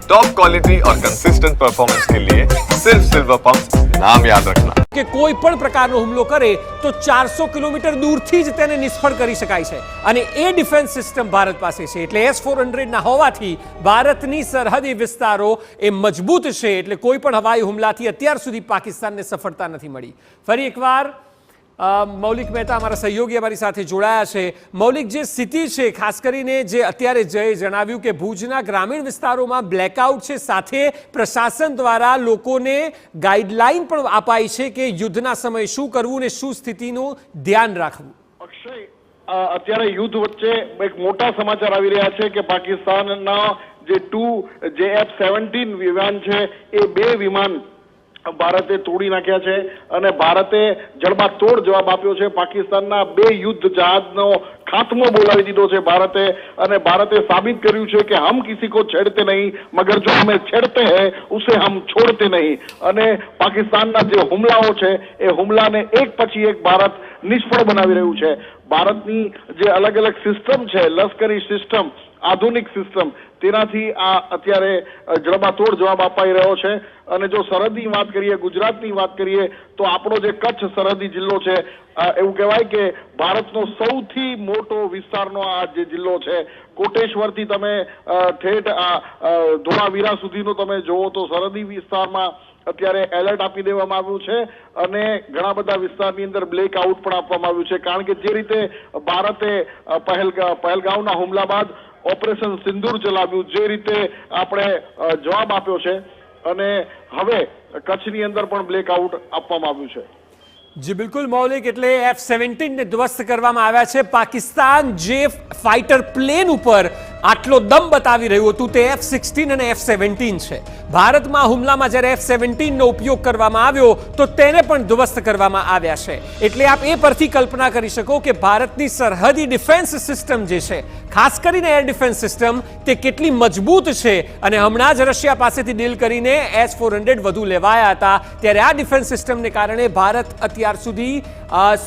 Top quality और consistent performance के लिए सिर्फ सिल्वर पंप नाम याद रखना કે કોઈ પણ પ્રકારનો હુમલો કરે તો 400 કિલોમીટર દૂરથી જ તેને નિષ્ફળ કરી શકાય છે અને એ ડિફેન્સ સિસ્ટમ ભારત પાસે છે એટલે S-400 ના હોવાથી ભારતની સરહદી વિસ્તારો એ મજબૂત છે એટલે કોઈ પણ હવાઈ હુમલાથી અત્યાર સુધી પાકિસ્તાનને સફળતા નથી મળી। ફરી એકવાર મૌલિક મહેતા અમારા સહયોગી અમારી સાથે જોડાયા છે। મૌલિક, જે સ્થિતિ છે ખાસ કરીને જે અત્યારે જયે જણાવ્યું કે ભુજના ગ્રામીણ વિસ્તારોમાં બ્લેકઆઉટ છે, સાથે પ્રશાસન દ્વારા લોકોને ગાઈડલાઈન પણ અપાઈ છે કે યુદ્ધના સમયે શું કરવું ને શું સ્થિતિનું ધ્યાન રાખવું। અક્ષય, અત્યારે યુદ્ધ વચ્ચે એક મોટા સમાચાર આવી રહ્યા છે કે પાકિસ્તાનના જે F-17 વિમાન છે એ 2 વિમાન ભારતે તોડી નાખ્યા છે અને ભારતે જડબાતોડ જવાબ આપ્યો છે। પાકિસ્તાનના 2 યુદ્ધ જહાજનો ખાત્મો બોલાવી દીધો છે ભારતે અને ભારતે સાબિત કર્યું છે કે હમ કિસી કો છેડતે નહીં મગર જો હમે છેડતે હૈ ઉસે હમ છોડતે નહીં। અને પાકિસ્તાનના જે હુમલાઓ છે એ હુમલાને એક પછી એક ભારત નિષ્ફળ બનાવી રહ્યું છે। ભારતની જે અલગ અલગ સિસ્ટમ છે, લશ્કરી સિસ્ટમ, આધુનિક સિસ્ટમ, તેનાથી આ અત્યારે જડબાતોડ જવાબ અપાઈ રહ્યો છે। અને જો સરહદની વાત કરીએ, ગુજરાતની વાત કરીએ તો આપણો જે કચ્છ સરહદી જિલ્લો છે, એવું કહેવાય કે ભારતનો સૌથી મોટો વિસ્તારનો આ જે જિલ્લો છે। કોટેશ્વરથી તમે ઠેઠ ધોળાવીરા સુધીનો તમે જોવો તો સરહદી વિસ્તારમાં અત્યારે એલર્ટ આપી દેવામાં આવ્યું છે અને ઘણા બધા વિસ્તારની અંદર બ્લેક આઉટ પણ આપવામાં આવ્યું છે। કારણ કે જે રીતે ભારતે પહેલગામના હુમલા બાદ ઓપરેશન સિંદૂર ચલાવ્યું, જે રીતે આપણે જવાબ આપ્યો છે અને હવે કચ્છની અંદર પણ બ્લેક આઉટ આપવામાં આવ્યું છે। જી બિલકુલ મૌલિક, એટલે F-17 ને ધ્વસ્ત કરવામાં આવ્યા છે। પાકિસ્તાન જે ફાઇટર પ્લેન ઉપર આટલો દમ બતાવી રહ્યું હતું તે F-16 અને F-17 છે। ભારતમાં હુમલામાં જ્યારે F-17 નો ઉપયોગ કરવામાં આવ્યો તો તેને પણ ધ્વસ્ત કરવામાં આવ્યા છે। એટલે આપ એ પરથી કલ્પના કરી શકો કે ભારતની સરહદી ડિફેન્સ સિસ્ટમ જે છે, ખાસ કરીને એર ડિફેન્સ સિસ્ટમ, તે કેટલી મજબૂત છે। અને હમણાં જ રશિયા પાસેથી ડીલ કરીને S-400 વધુ લેવાયા હતા, ત્યારે આ ડિફેન્સ સિસ્ટમને કારણે ભારત અત્યાર સુધી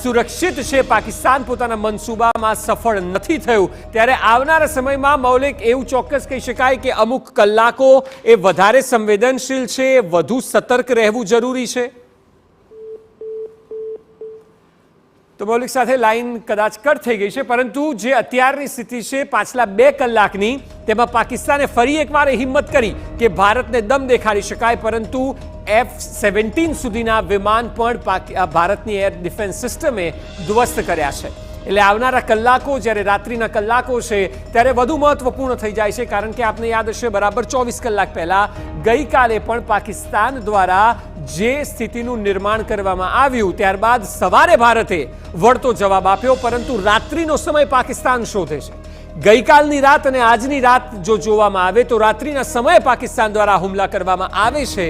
સુરક્ષિત છે। પાકિસ્તાન પોતાના મનસૂબામાં સફળ નથી થયું। ત્યારે આવનારા સમયમાં મૌલિક એવું ચોક્કસ કહી શકાય કે અમુક કલાકો એ વધારે સંવેદનશીલ છે, વધુ સતર્ક રહેવું જરૂરી છે। તો મૌલિક સાથે લાઈન કદાચ કટ થઈ ગઈ છે, પરંતુ જે અત્યારની સ્થિતિ છે પાછલા 2 કલાકની, તેમાં પાકિસ્તાને ફરી એકવાર હિંમત કરી કે ભારતને દમ દેખાડી શકાય, પરંતુ F-17 સુધીના વિમાન પણ ભારતની એર ડિફેન્સ સિસ્ટમે ધ્વસ્ત કર્યા છે। એટલે આવનારા કલાકો, જ્યારે રાત્રિના કલાકો છે, ત્યારે વધુ મહત્વપૂર્ણ થઈ જાય છે। કારણ કે આપને યાદ હશે, બરાબર 24 કલાક પહેલા ગઈકાલે પણ પાકિસ્તાન દ્વારા જે સ્થિતિનું નિર્માણ કરવામાં આવ્યું, ત્યારબાદ સવારે ભારતે વળતો જવાબ આપ્યો, પરંતુ રાત્રિનો સમય પાકિસ્તાન શોધે છે। ગઈકાલની રાત અને આજની રાત જો જોવામાં આવે તો રાત્રિના સમયે પાકિસ્તાન દ્વારા હુમલા કરવામાં આવે છે।